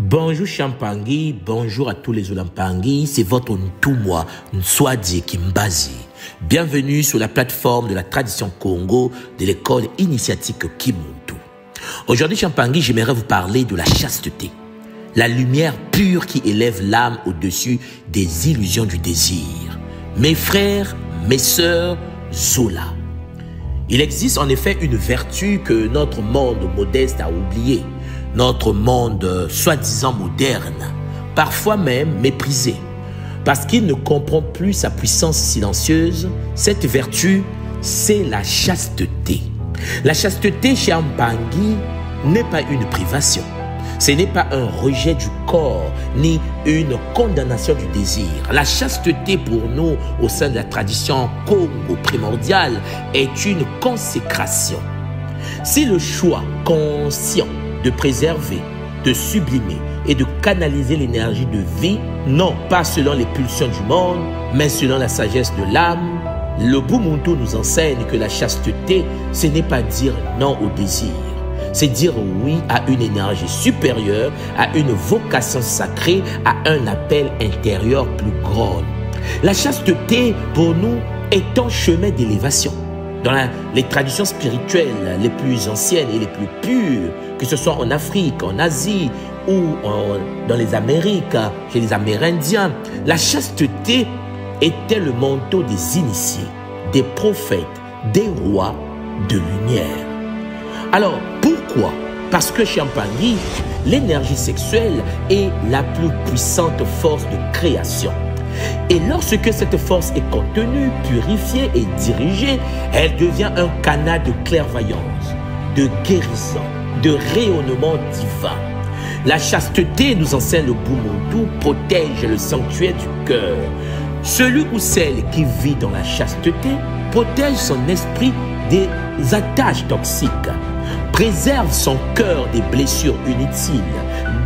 Bonjour Champangui, bonjour à tous les Olampangui, c'est votre Ntumwa Nswadi Kimbazi. Bienvenue sur la plateforme de la tradition Congo de l'école initiatique Kimuntu. Aujourd'hui Champangui, j'aimerais vous parler de la chasteté, la lumière pure qui élève l'âme au-dessus des illusions du désir. Mes frères, mes sœurs, Zola. Il existe en effet une vertu que notre monde modeste a oubliée. Notre monde soi-disant moderne, parfois même méprisé, parce qu'il ne comprend plus sa puissance silencieuse. Cette vertu, c'est la chasteté. La chasteté chez Champangui n'est pas une privation. Ce n'est pas un rejet du corps, ni une condamnation du désir. La chasteté pour nous, au sein de la tradition Congo primordiale, est une consécration. Si le choix conscient de préserver, de sublimer et de canaliser l'énergie de vie, non pas selon les pulsions du monde, mais selon la sagesse de l'âme, le Bumuntu nous enseigne que la chasteté, ce n'est pas dire non au désir, c'est dire oui à une énergie supérieure, à une vocation sacrée, à un appel intérieur plus grand. La chasteté, pour nous, est un chemin d'élévation. Dans les traditions spirituelles les plus anciennes et les plus pures, que ce soit en Afrique, en Asie ou dans les Amériques, chez les Amérindiens, la chasteté était le manteau des initiés, des prophètes, des rois de lumière. Alors, pourquoi? Parce que chez Champangui, l'énergie sexuelle est la plus puissante force de création. Et lorsque cette force est contenue, purifiée et dirigée, elle devient un canal de clairvoyance, de guérison, de rayonnement divin. La chasteté, nous enseigne le Bumuntu, protège le sanctuaire du cœur. Celui ou celle qui vit dans la chasteté protège son esprit des attaches toxiques, préserve son cœur des blessures inutiles,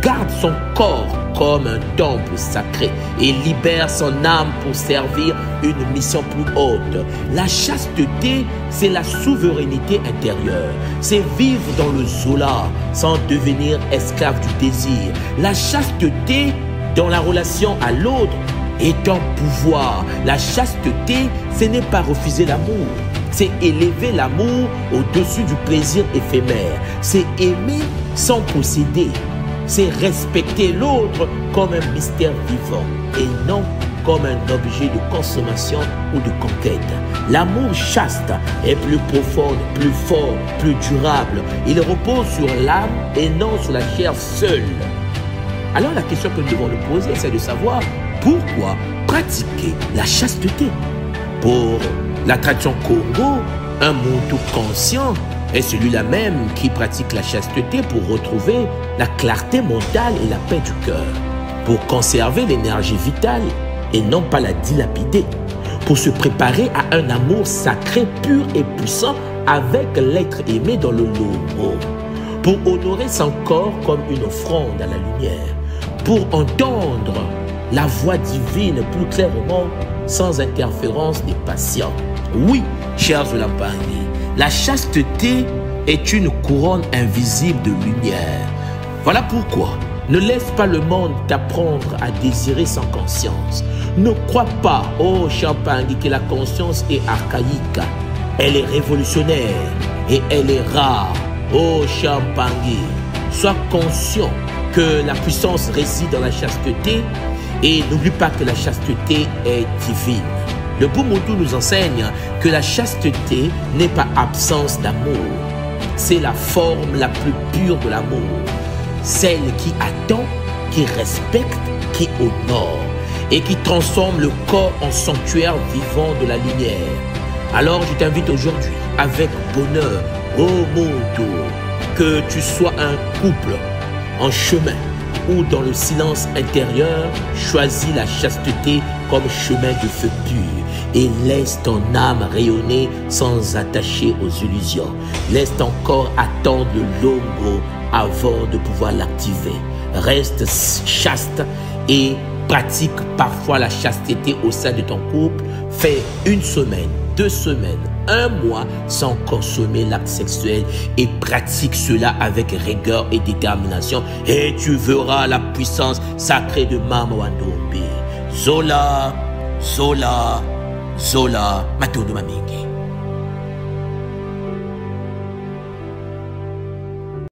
garde son corps comme un temple sacré et libère son âme pour servir une mission plus haute. La chasteté, c'est la souveraineté intérieure. C'est vivre dans le Zola sans devenir esclave du désir. La chasteté dans la relation à l'autre est un pouvoir. La chasteté, ce n'est pas refuser l'amour. C'est élever l'amour au-dessus du plaisir éphémère. C'est aimer sans posséder. C'est respecter l'autre comme un mystère vivant et non comme un objet de consommation ou de conquête. L'amour chaste est plus profond, plus fort, plus durable. Il repose sur l'âme et non sur la chair seule. Alors la question que nous devons nous poser, c'est de savoir pourquoi pratiquer la chasteté. Pour la tradition Congo, un Muntu conscient est celui-là même qui pratique la chasteté pour retrouver la clarté mentale et la paix du cœur, pour conserver l'énergie vitale et non pas la dilapider, pour se préparer à un amour sacré, pur et puissant avec l'être aimé dans le lomo, pour honorer son corps comme une offrande à la lumière, pour entendre la voix divine plus clairement sans interférence des patients. Oui, chers Olampangui, la chasteté est une couronne invisible de lumière. Voilà pourquoi ne laisse pas le monde t'apprendre à désirer sans conscience. Ne crois pas, oh Champangui, que la conscience est archaïque. Elle est révolutionnaire et elle est rare. Oh Champangui, sois conscient que la puissance réside dans la chasteté et n'oublie pas que la chasteté est divine. Le Bumuntu nous enseigne que la chasteté n'est pas absence d'amour. C'est la forme la plus pure de l'amour. Celle qui attend, qui respecte, qui honore et qui transforme le corps en sanctuaire vivant de la lumière. Alors je t'invite aujourd'hui avec bonheur, oh Muntu, que tu sois un couple en chemin ou dans le silence intérieur, choisis la chasteté comme chemin de feu pur et laisse ton âme rayonner sans attacher aux illusions. Laisse ton corps attendre le longo avant de pouvoir l'activer. Reste chaste et pratique parfois la chasteté au sein de ton couple. Fais 1 semaine, 2 semaines, 1 mois sans consommer l'acte sexuel et pratique cela avec rigueur et détermination et tu verras la puissance sacrée de Mama Wandombe. Zola, Zola, Zola, Matondo Mamingi.